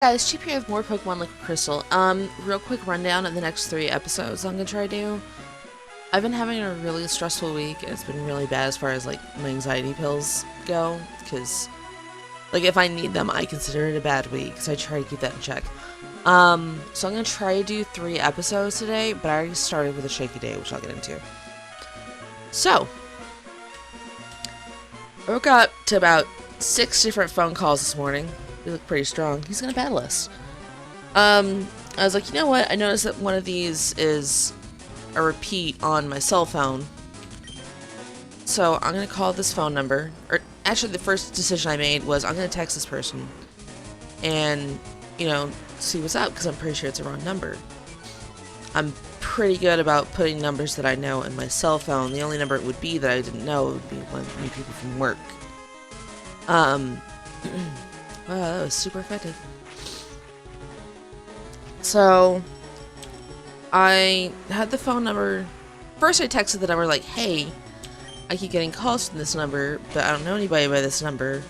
Guys, Cheap here with more Pokemon Liquid Crystal. Real quick rundown of the next 3 episodes I'm gonna try to do. I've been having a really stressful week, and it's been really bad as far as, like, my anxiety pills go, because, like, if I need them, I consider it a bad week, so I try to keep that in check. So I'm gonna try to do 3 episodes today, but I already started with a shaky day, which I'll get into. So, I woke up to about 6 different phone calls this morning. We look pretty strong. He's gonna battle us. I was like, you know what? I noticed that one of these is a repeat on my cell phone. So I'm gonna call this phone number. Or actually, the first decision I made was I'm gonna text this person and, you know, see what's up, because I'm pretty sure it's a wrong number. I'm pretty good about putting numbers that I know in my cell phone. The only number it would be that I didn't know would be one of the people from work. Wow, that was super effective. So, I had the phone number. First I texted the number like, hey, I keep getting calls from this number, but I don't know anybody by this number.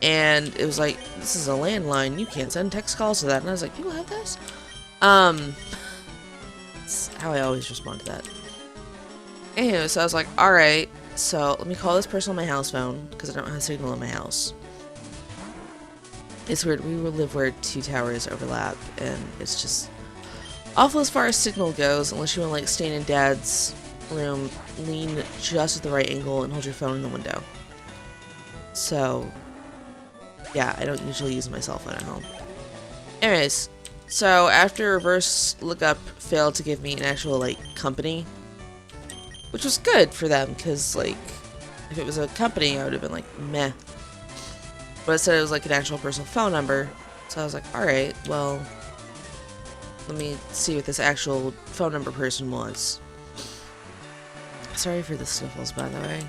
And it was like, this is a landline, you can't send text calls to that. And I was like, people have this? That's how I always respond to that. Anyway, so I was like, alright. So, let me call this person on my house phone, because I don't have a signal in my house. It's weird, we live where 2 towers overlap, and it's just awful as far as signal goes, unless you want to, like, stay in Dad's room, lean just at the right angle, and hold your phone in the window. So, yeah, I don't usually use my cell phone at home. Anyways, so after reverse lookup failed to give me an actual, like, company, which was good for them, because, like, if it was a company, I would have been like, meh. But it said it was, like, an actual personal phone number. So I was like, alright, well, let me see what this actual phone number person was. Sorry for the sniffles, by the way.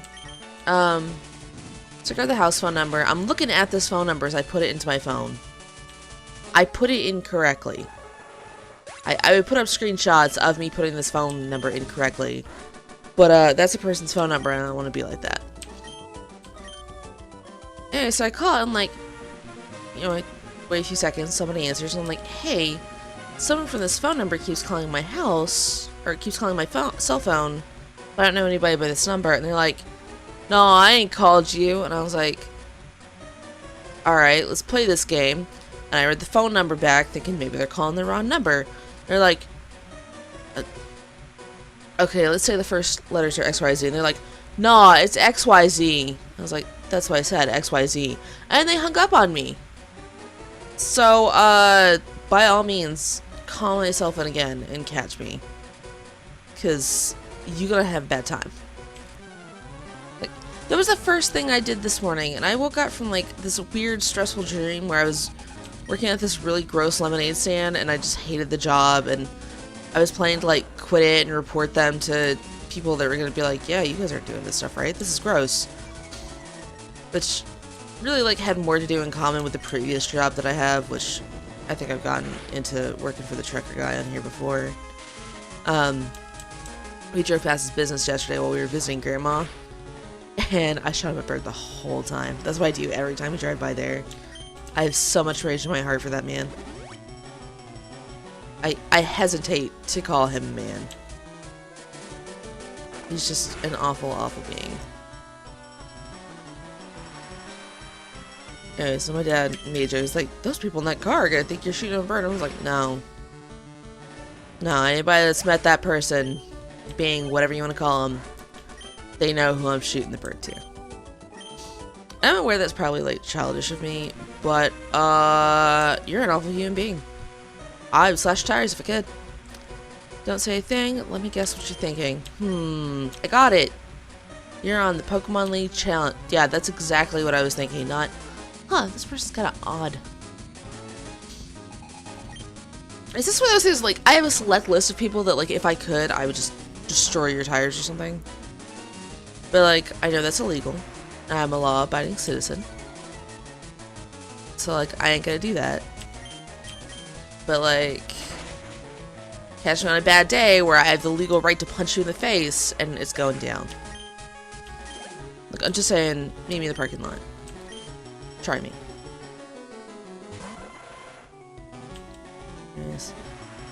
So I got the house phone number. I'm looking at this phone number as I put it into my phone. I put it incorrectly. I would put up screenshots of me putting this phone number incorrectly. But, that's a person's phone number, and I don't want to be like that. Anyway, so I call, and I'm like, you know, I wait a few seconds, somebody answers, and I'm like, hey, someone from this phone number keeps calling my house, or keeps calling my cell phone, but I don't know anybody by this number. And they're like, no, I ain't called you. And I was like, alright, let's play this game. And I read the phone number back, thinking maybe they're calling the wrong number. They're like, okay, let's say the first letters are XYZ. And they're like, nah, it's XYZ. I was like, that's what I said, XYZ. And they hung up on me. So, by all means, call my cell phone again and catch me. Because you're gonna have a bad time. Like, that was the first thing I did this morning. And I woke up from, like, this weird, stressful dream where I was working at this really gross lemonade stand. And I just hated the job. And I was planning to, like, quit it and report them to people that were going to be like, yeah, you guys aren't doing this stuff right. This is gross. Which really, like, had more to do in common with the previous job that I have, which I think I've gotten into working for the trucker guy on here before. We drove past his business yesterday while we were visiting Grandma, and I shot him a bird the whole time. That's what I do every time we drive by there. I have so much rage in my heart for that man. I hesitate to call him man. He's just an awful, awful being. Anyway, so my dad made a joke. He's like, those people in that car are gonna think you're shooting a bird. I was like, no. No, anybody that's met that person, being whatever you want to call them, they know who I'm shooting the bird to. I'm aware that's probably, like, childish of me, but, you're an awful human being. I would slash tires if I could. Don't say a thing. Let me guess what you're thinking. I got it. You're on the Pokemon League challenge. Yeah, that's exactly what I was thinking. Not, this person's kind of odd. Is this one of those things, like, I have a select list of people that, like, if I could, I would just destroy your tires or something. But, like, I know that's illegal. I'm a law-abiding citizen. So, like, I ain't gonna do that. But, like, catch me on a bad day where I have the legal right to punch you in the face, and it's going down. Like, I'm just saying, meet me in the parking lot. Try me. Nice.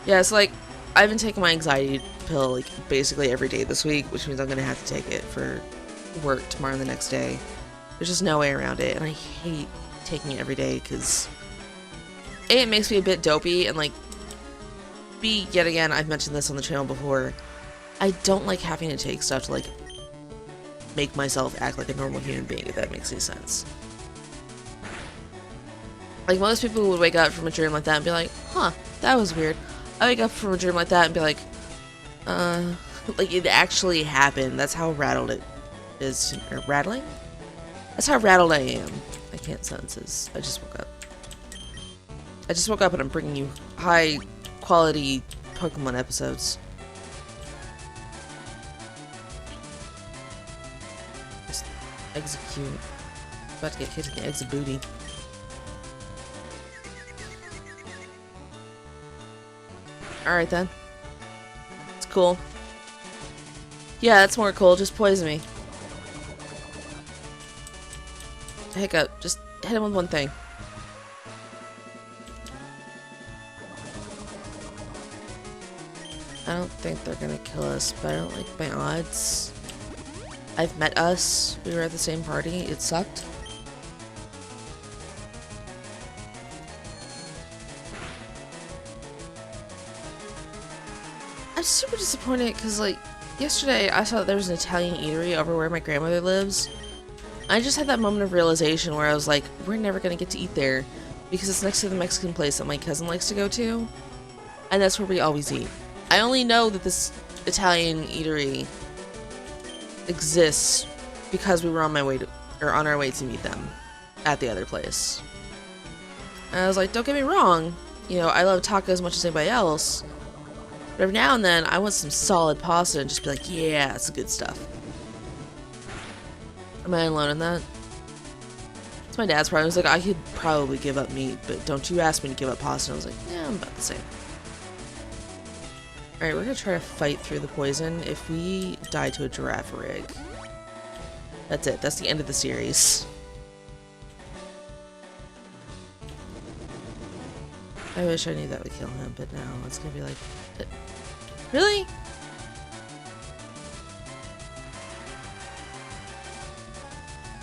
Yeah, it's like, I've been taking my anxiety pill, like, basically every day this week, which means I'm gonna have to take it for work tomorrow and the next day. There's just no way around it, and I hate taking it every day, because A, it makes me a bit dopey, and, like, B, yet again, I've mentioned this on the channel before, I don't like having to take stuff to, like, make myself act like a normal human being, if that makes any sense. Like, most people would wake up from a dream like that and be like, huh, that was weird. I wake up from a dream like that and be like, like, it actually happened. That's how rattled it is. Or rattling? That's how rattled I am. I can't sentences. I just woke up. I just woke up and I'm bringing you high quality Pokemon episodes. Just execute. About to get kicked in the eggs of booty. Alright then. It's cool. Yeah, that's more cool. Just poison me. Hiccup. Just hit him with one thing. I don't think they're gonna kill us, but I don't like my odds. I've met us. We were at the same party. It sucked. I'm super disappointed because, like, yesterday I saw that there was an Italian eatery over where my grandmother lives. I just had that moment of realization where I was like, we're never gonna get to eat there because it's next to the Mexican place that my cousin likes to go to, and that's where we always eat. I only know that this Italian eatery exists because we were on our way to meet them at the other place. And I was like, don't get me wrong, you know, I love tacos as much as anybody else. But every now and then, I want some solid pasta and just be like, yeah, that's the good stuff. Am I alone in that? It's my dad's problem. He's like, I could probably give up meat, but don't you ask me to give up pasta. And I was like, yeah, I'm about the same. Alright, we're gonna try to fight through the poison. If we die to a giraffe rig, that's it. That's the end of the series. I wish I knew that would kill him, but now it's gonna be like... Really?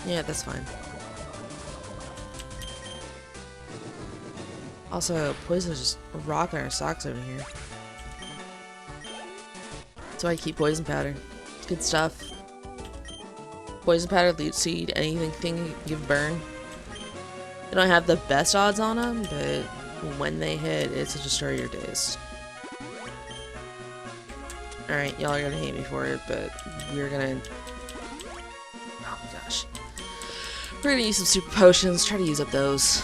Yeah, that's fine. Also, poison is just rocking our socks over here. That's why I keep poison powder. It's good stuff. Poison powder, leech seed, anything you can give burn. They don't have the best odds on them, but when they hit, it's to destroy your days. Alright, y'all are gonna hate me for it, but we're gonna... Oh my gosh. We're gonna use some super potions, try to use up those.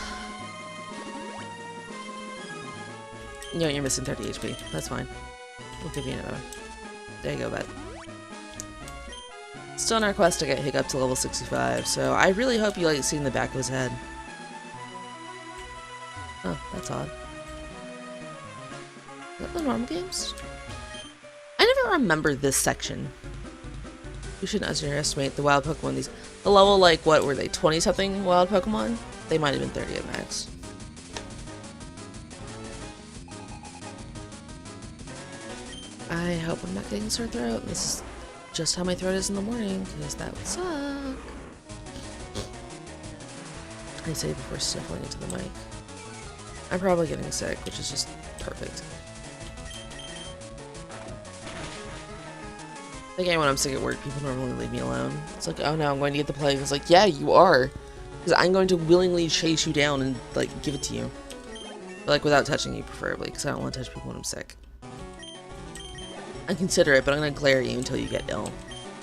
You know, you're missing 30 HP. That's fine. We'll give you another one. There you go, bud. Still on our quest to get Hiccup to level 65, so I really hope you like seeing the back of his head. Oh, that's odd. Is that the normal games? I never remember this section. We shouldn't underestimate the wild Pokemon. The level, like, what were they, 20-something wild Pokemon? They might have been 30 at max. I hope I'm not getting a sore throat. This is just how my throat is in the morning, because that would suck. I say before sniffling into the mic. I'm probably getting sick, which is just perfect. Again, when I'm sick at work, people normally leave me alone. It's like, oh no, I'm going to get the plague. It's like, yeah, you are. Because I'm going to willingly chase you down and, like, give it to you. But, like, without touching you, preferably, because I don't want to touch people when I'm sick. I'm considerate, but I'm going to glare at you until you get ill.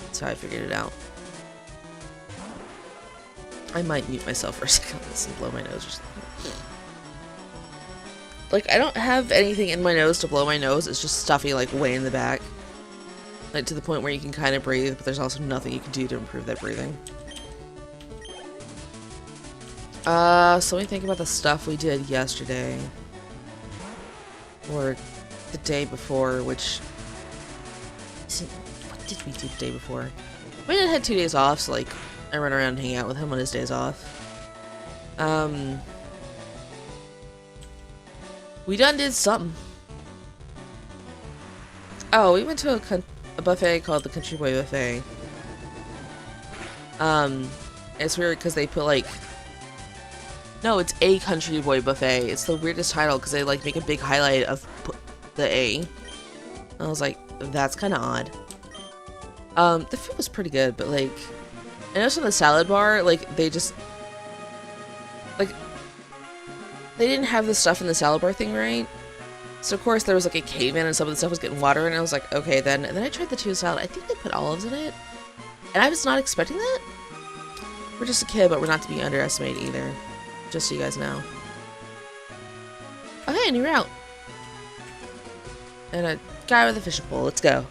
That's how I figured it out. I might mute myself for a second on this and blow my nose or something. Like, I don't have anything in my nose to blow my nose. It's just stuffy, like, way in the back. Like, to the point where you can kind of breathe, but there's also nothing you can do to improve that breathing. So let me think about the stuff we did yesterday. Or the day before, which... What did we do the day before? We had 2 days off, so, like, I run around and hang out with him on his days off. We done did something. Oh, we went to a buffet called the Country Boy Buffet. It's weird because they put like... No, it's a Country Boy Buffet. It's the weirdest title because they like make a big highlight of the A. I was like, that's kind of odd. The food was pretty good, but like... I noticed on the salad bar, like, they just... Like... They didn't have the stuff in the salad bar thing right. So of course there was like a cave-in and some of the stuff was getting water and I was like, okay then. And then I tried the tuna salad. I think they put olives in it. And I was not expecting that. We're just a kid, but we're not to be underestimated either. Just so you guys know. Okay, new route. And a guy with a fishing pole. Let's go.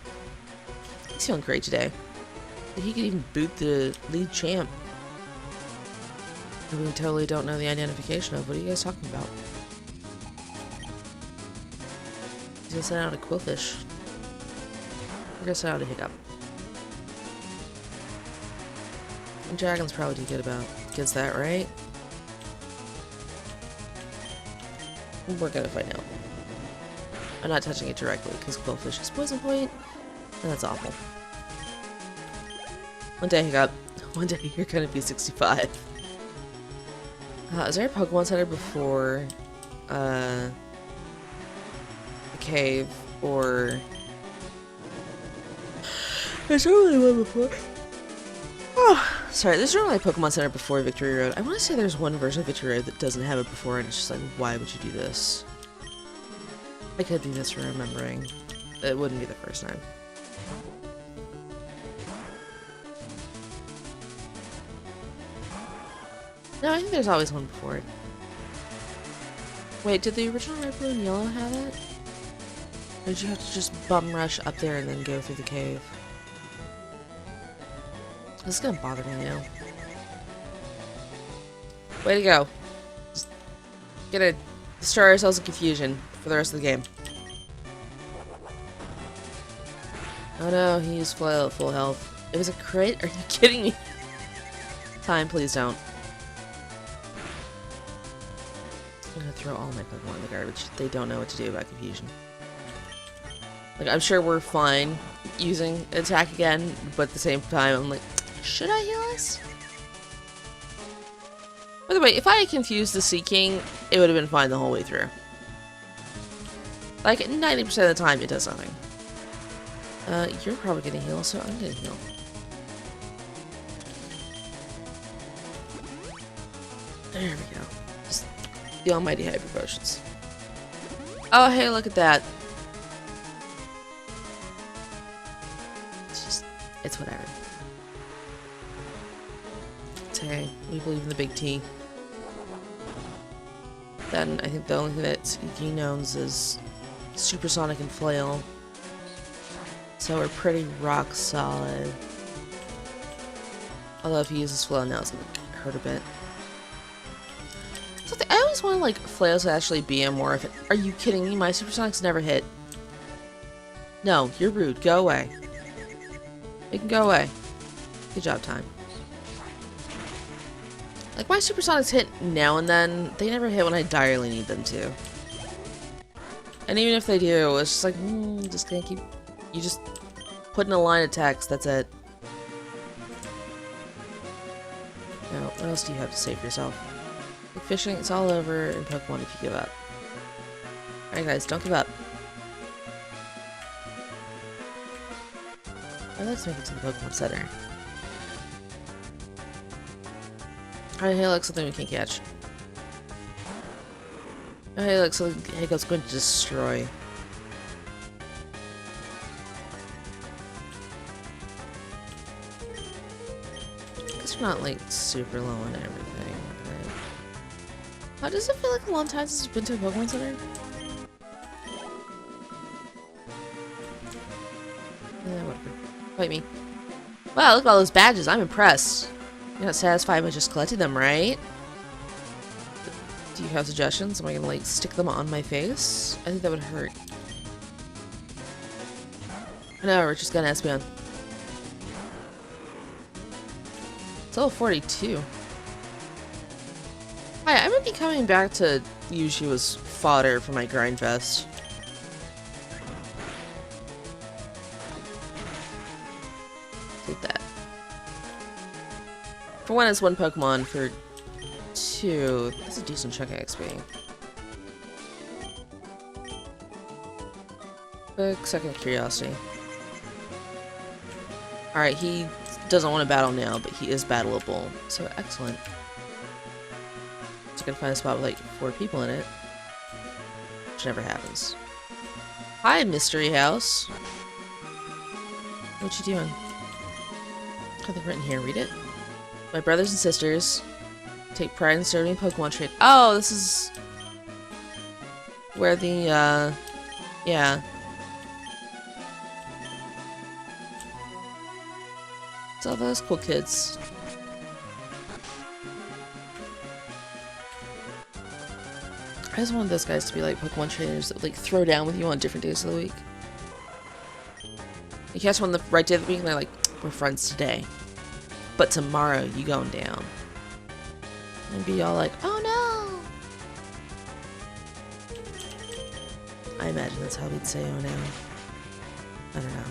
He's feeling great today. He could even boot the lead champ. We totally don't know the identification of. What are you guys talking about? He's gonna send out a quillfish. We're gonna send out a hiccup. And dragons probably do good against that, right? We're gonna find out. I'm not touching it directly because quillfish is poison point, and that's awful. One day, hiccup. One day you're gonna be 65. Is there a Pokemon Center before the cave, or there's normally one before? Oh, sorry, there's normally a Pokemon Center before Victory Road. I want to say there's one version of Victory Road that doesn't have it before, and it's just like, why would you do this? I could be misremembering. It wouldn't be the first time. No, I think there's always one before it. Wait, did the original Red, Blue, and Yellow have it? Or did you have to just bum rush up there and then go through the cave? This is gonna bother me now. Way to go. Just gonna destroy ourselves in confusion for the rest of the game. Oh no, he used flail at full health. It was a crit? Are you kidding me? Time, please don't. I'm gonna throw all my Pokemon in the garbage. They don't know what to do about confusion. Like, I'm sure we're fine using attack again, but at the same time, I'm like, should I heal us? By the way, if I had confused the Sea King, it would have been fine the whole way through. Like, 90% of the time, it does nothing. You're probably gonna heal, so I'm gonna heal. There we go. Just the almighty hyper potions. Oh, hey, look at that. It's just, it's whatever. It's okay. We believe in the big T. Then I think the only thing that he knows is Supersonic and Flail. So we're pretty rock solid. Although if he uses Flail now, it's gonna hurt a bit. So I always wanted like Flails to actually be a more. Are you kidding me? My Supersonics never hit. No, you're rude. Go away. You can go away. Good job, time. Like my Supersonics hit now and then. They never hit when I direly need them to. And even if they do, it's just like, just gonna keep. You just put in a line of text. That's it. Now, what else do you have to say for yourself? Like fishing, it's all over in Pokemon if you give up. Alright guys, don't give up. Let's make it to the Pokemon Center. Alright, hey look, something we can't catch. Oh, hey look, something Hiccup's going to destroy. I guess we're not like super low on everything. Right? How does it feel like a long time since you've been to a Pokemon Center? Whatever. Fight me. Wow, look at all those badges. I'm impressed. You're not satisfied with just collecting them, right? Do you have suggestions? Am I gonna like stick them on my face? I think that would hurt. No, we're just gonna Espeon. It's level 42. Hi, I'm me coming back to use you as fodder for my grind fest. Take that. For one, it's one Pokemon. For two, that's a decent chunk of XP. Quick second curiosity. Alright, he doesn't want to battle now, but he is battleable. So excellent. Just gonna find a spot with like 4 people in it. Which never happens. Hi, Mystery House. What you doing? Nothing written here. Read it. My brothers and sisters take pride in serving Pokemon trade. Oh, this is where the yeah. It's all those cool kids. I just wanted those guys to be like Pokemon trainers that would like throw down with you on different days of the week. You catch one the right day of the week and they're like, we're friends today. But tomorrow you going down. And be all like, oh no! I imagine that's how we'd say oh no. I don't know.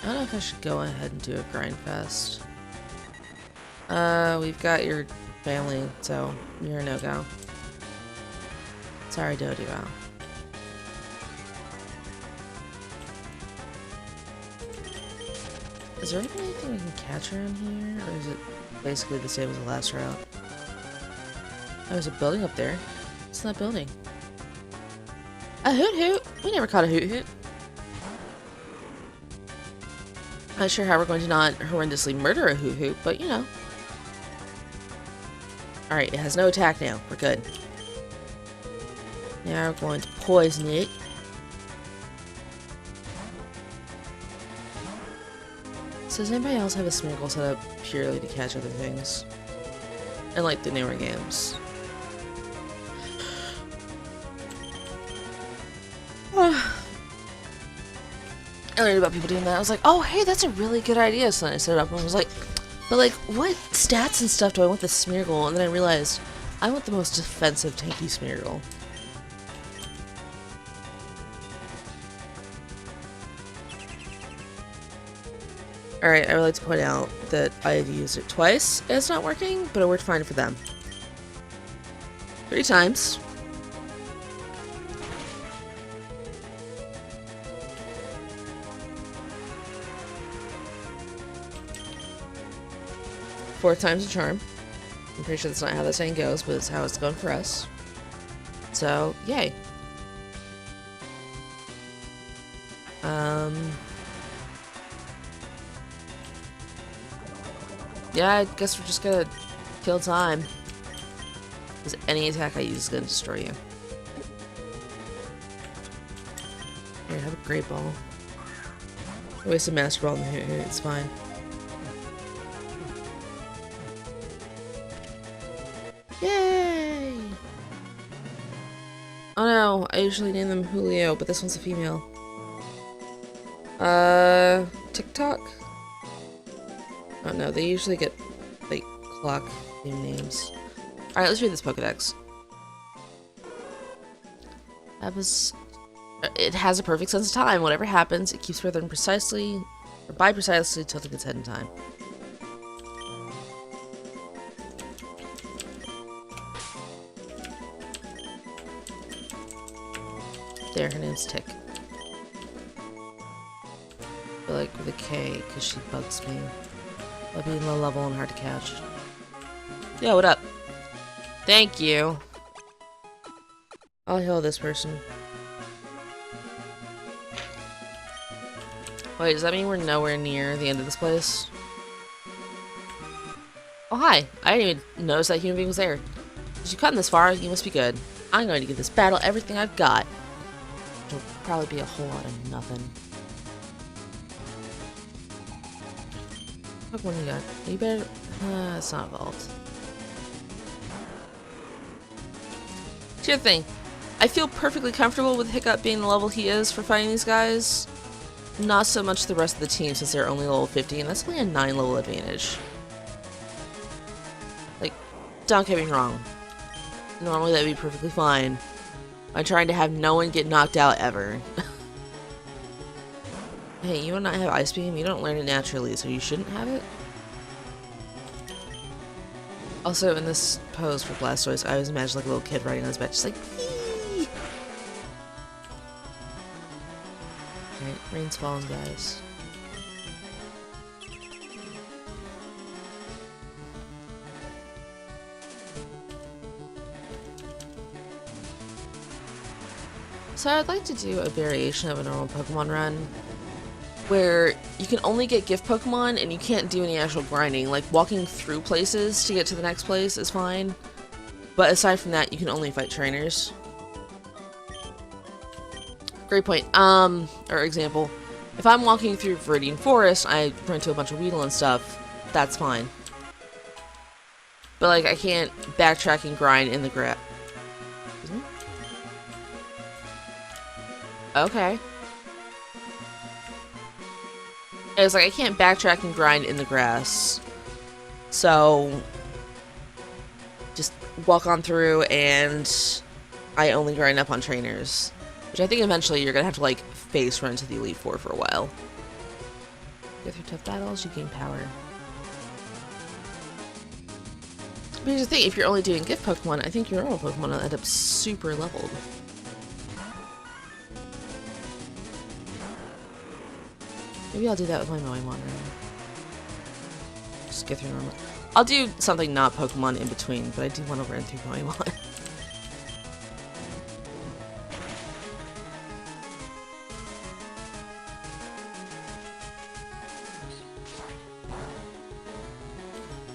I don't know if I should go ahead and do a grind fest. We've got your family, so you're a no-go. Sorry, Doduo. Is there even anything we can catch around here, or is it basically the same as the last route? Oh, there's a building up there. What's that building? A Hoot Hoot! We never caught a Hoot Hoot. Not sure how we're going to not horrendously murder a Hoot Hoot, but you know. Alright, it has no attack now. We're good. Now we're going to poison it. So does anybody else have a Smeargle set up purely to catch other things? And like the newer games. I learned about people doing that. I was like, oh, hey, that's a really good idea. So then I set it up and I was like, but like, what stats and stuff do I want the Smeargle? And then I realized, I want the most defensive tanky Smeargle. Alright, I would like to point out that I have used it twice. It's not working, but it worked fine for them. 3 times. Fourth time's a charm. I'm pretty sure that's not how that saying goes, but it's how it's going for us. So, yay. Yeah, I guess we're just gonna kill time. Because any attack I use is gonna destroy you. Here, have a great ball. I wasted Master Ball in the Hoot Hoot, it's fine. Yay! Oh no, I usually name them Julio, but this one's a female. TikTok? Oh no, they usually get, like, clock theme names. Alright, let's read this Pokedex. It has a perfect sense of time. Whatever happens, it keeps further precisely, or by precisely, tilting its head in time. There, her name's Tick. But like with a K, because she bugs me. By being low level and hard to catch. Yo, what up? Thank you. I'll heal this person. Wait, does that mean we're nowhere near the end of this place? Oh, hi. I didn't even notice that human being was there. Did you come this far? You must be good. I'm going to give this battle everything I've got. It'll probably be a whole lot of nothing. What one you got? You better... it's not evolved. Sure thing. I feel perfectly comfortable with Hiccup being the level he is for fighting these guys. Not so much the rest of the team since they're only level 50, and that's only a 9 level advantage. Like, don't get me wrong. Normally that'd be perfectly fine. I'm trying to have no one get knocked out ever. Hey, you do not have Ice Beam? You don't learn it naturally, so you shouldn't have it? Also, in this pose for Blastoise, I always imagine like a little kid riding on his back, just like, wee! Alright, rain's falling, guys. So I'd like to do a variation of a normal Pokemon run where you can only get gift Pokemon and you can't do any actual grinding. Like, walking through places to get to the next place is fine, but aside from that, you can only fight trainers. Great point. Or example, if I'm walking through Viridian Forest, I run into a bunch of Weedle and stuff, that's fine. But, like, I can't backtrack and grind in the grass. Okay. It's like I can't backtrack and grind in the grass. So just walk on through and I only grind up on trainers. Which I think eventually you're gonna have to like face run to the Elite Four for a while. Go through tough battles, you gain power. But here's the thing, if you're only doing gift Pokemon, I think your normal Pokemon will end up super leveled. Maybe I'll do that with my Mowing Wand. Just get through normal. I'll do something not Pokemon in between, but I do want to run through Mowing Wand.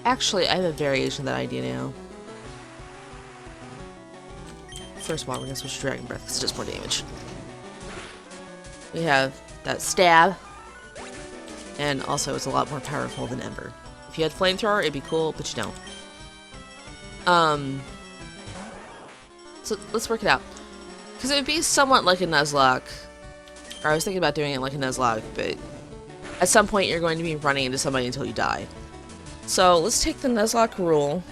Actually, I have a variation of that idea now. First of all, we're gonna switch to Dragon Breath because it does more damage. We have that stab. And also, it's a lot more powerful than Ember. If you had Flamethrower, it'd be cool, but you don't. So let's work it out. Because it would be somewhat like a Nuzlocke. Or I was thinking about doing it like a Nuzlocke, but at some point you're going to be running into somebody until you die. So let's take the Nuzlocke rule,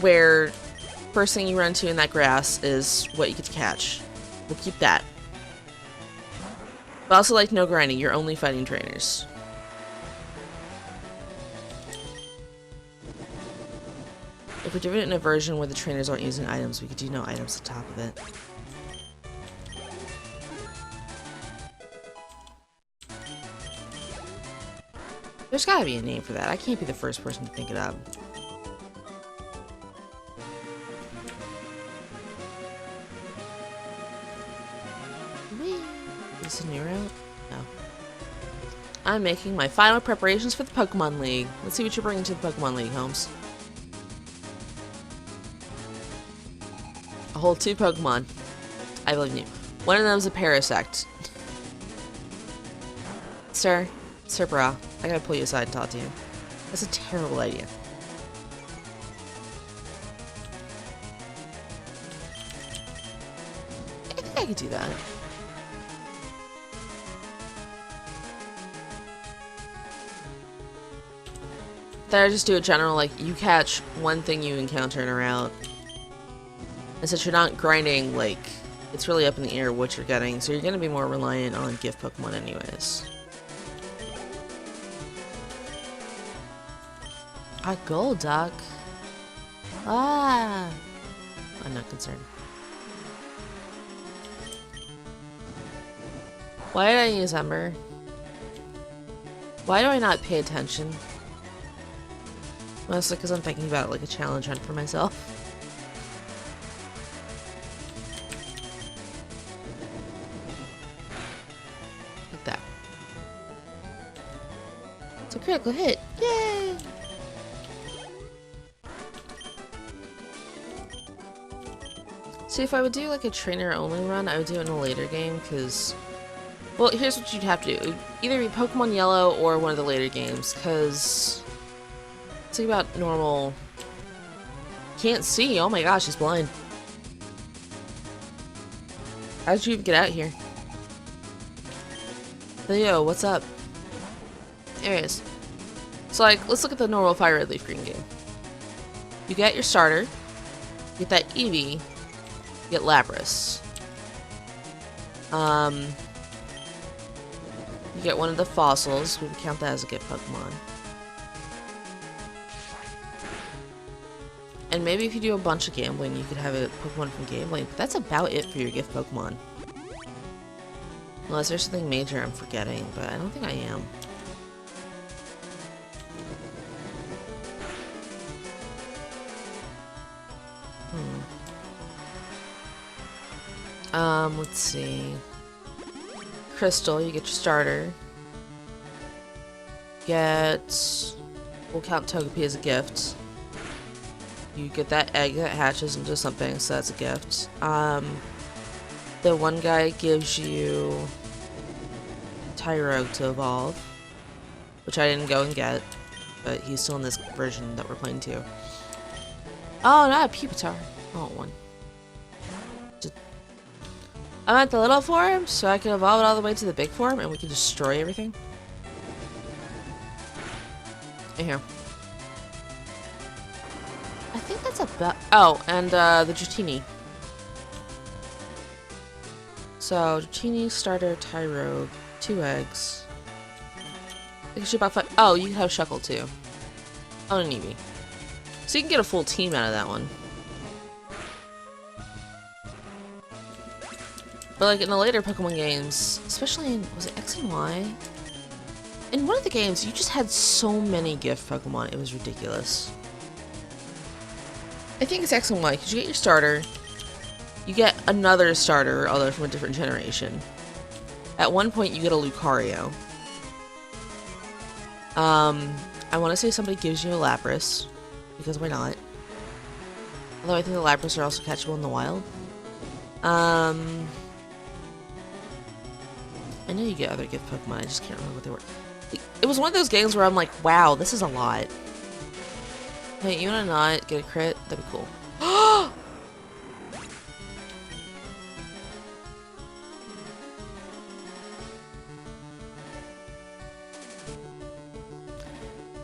where first thing you run into in that grass is what you get to catch. We'll keep that. But also, like, no grinding, you're only fighting trainers. If we're doing it in a version where the trainers aren't using items, we could do no items on top of it. There's gotta be a name for that. I can't be the first person to think it up. Is this a new route? No. I'm making my final preparations for the Pokemon League. Let's see what you're bringing to the Pokemon League, Holmes. A whole 2 Pokemon. I believe in you. One of them is a Parasect. Sir Bra, I gotta pull you aside and talk to you. That's a terrible idea. I think I could do that. Then I just do a general, like, you catch one thing you encounter in a route. And since you're not grinding, like, it's really up in the air what you're getting, so you're gonna be more reliant on gift Pokemon anyways. A Golduck? Ah! I'm not concerned. Why did I use Ember? Why do I not pay attention? Mostly because I'm thinking about it like a challenge hunt for myself. Like that. It's a critical hit! Yay! See, if I would do like a trainer only run, I would do it in a later game, because... Well, here's what you'd have to do. It would either be Pokemon Yellow or one of the later games, because... Think about normal... Can't see! Oh my gosh, he's blind. How did you even get out here? Theo, what's up? Anyways. So, like, let's look at the normal Fire Red Leaf Green game. You get your starter. You get that Eevee. You get Lapras. You get one of the fossils. We would count that as a gift Pokemon. And maybe if you do a bunch of gambling, you could have a Pokemon from gambling. But that's about it for your gift Pokemon. Unless there's something major I'm forgetting, but I don't think I am. Let's see. Crystal, you get your starter. We'll count Togepi as a gift. You get that egg that hatches into something, so that's a gift. The one guy gives you Tyrogue to evolve, which I didn't go and get, but he's still in this version that we're playing too. Oh, not a Pupitar. I want one. I'm at the little form, so I can evolve it all the way to the big form, and we can destroy everything. In here. I think that's about... Oh, and the Dratini. So, Dratini, starter, Tyrogue, 2 eggs. It should about 5... Oh, you can have Shuckle too. Oh, and Eevee. So you can get a full team out of that one. But like in the later Pokemon games, especially in, was it X and Y? In one of the games, you just had so many gift Pokemon, it was ridiculous. I think it's X and Y, because you get your starter, you get another starter, although from a different generation. At one point, you get a Lucario. I want to say somebody gives you a Lapras, because why not? Although I think the Lapras are also catchable in the wild. I know you get other gift Pokemon, I just can't remember what they were. It was one of those games where I'm like, wow, this is a lot. Hey, you wanna not get a crit? That'd be cool.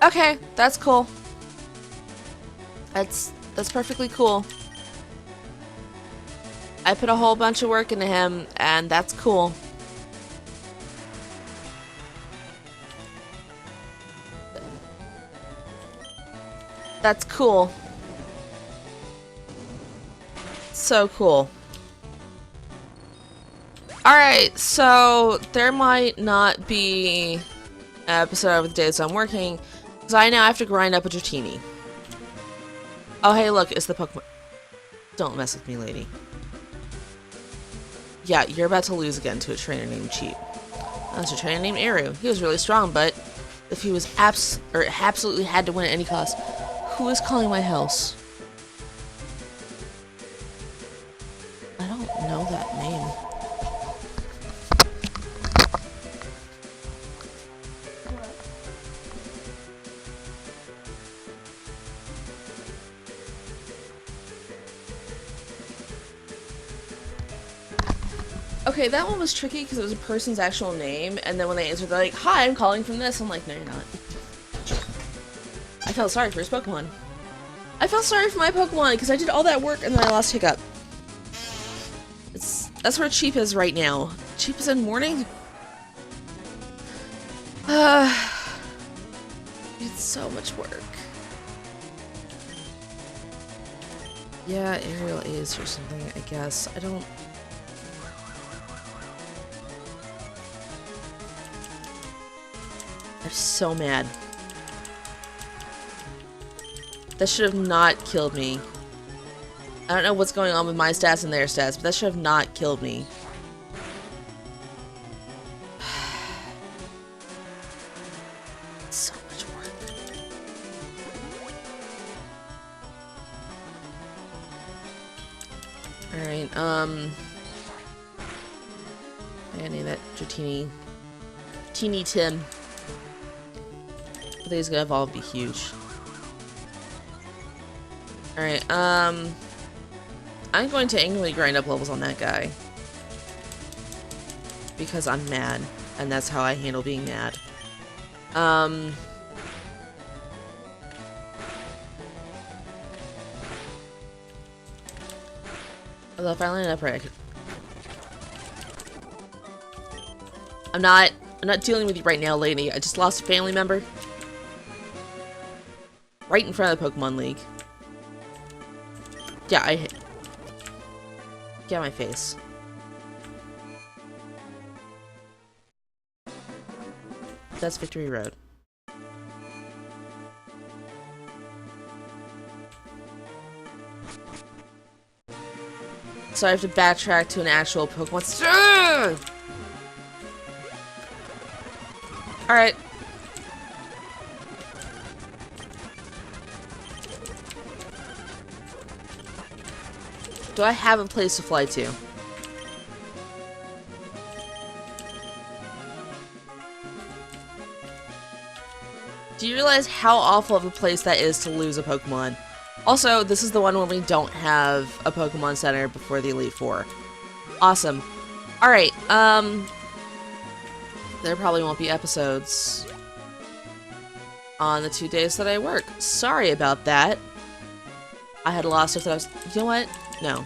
Okay, that's cool. That's perfectly cool. I put a whole bunch of work into him, and that's cool. That's cool. So cool. Alright, so there might not be an episode of the days I'm working, because I now have to grind up a Dratini. Oh hey look, it's the Pokemon. Don't mess with me, lady. Yeah, you're about to lose again to a trainer named Cheap. That's a trainer named Eru. He was really strong, but if he was absolutely had to win at any cost, who is calling my house? I don't know that name. Okay, that one was tricky because it was a person's actual name, and then when they answered, they're like, "Hi, I'm calling from this." I'm like, "No, you're not." I felt sorry for his Pokemon. I felt sorry for my Pokemon because I did all that work and then I lost Hiccup. That's where Cheap is right now. Cheap is in mourning. It's so much work. Yeah, Aerial Ace or something, I guess. I don't... I'm so mad. That should have not killed me. I don't know what's going on with my stats and their stats, but that should have not killed me. So much work. Alright, I need that Dratini. Teeny Tim. I think he's gonna evolve, be huge. Alright, I'm going to angrily grind up levels on that guy. because I'm mad, and that's how I handle being mad. Although if I land up right, I'm not dealing with you right now, lady. I just lost a family member. Right in front of the Pokemon League. Yeah, I hit. Get out of my face. That's Victory Road. So I have to backtrack to an actual Pokemon. Alright. Do I have a place to fly to? Do you realize how awful of a place that is to lose a Pokemon? Also, this is the one where we don't have a Pokemon Center before the Elite Four. Awesome. Alright, there probably won't be episodes on the 2 days that I work. Sorry about that. I had a lot of stuff that I was... You know what? No.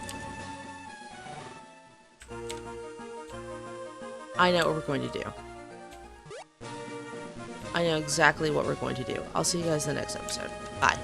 I know what we're going to do. I know exactly what we're going to do. I'll see you guys in the next episode. Bye.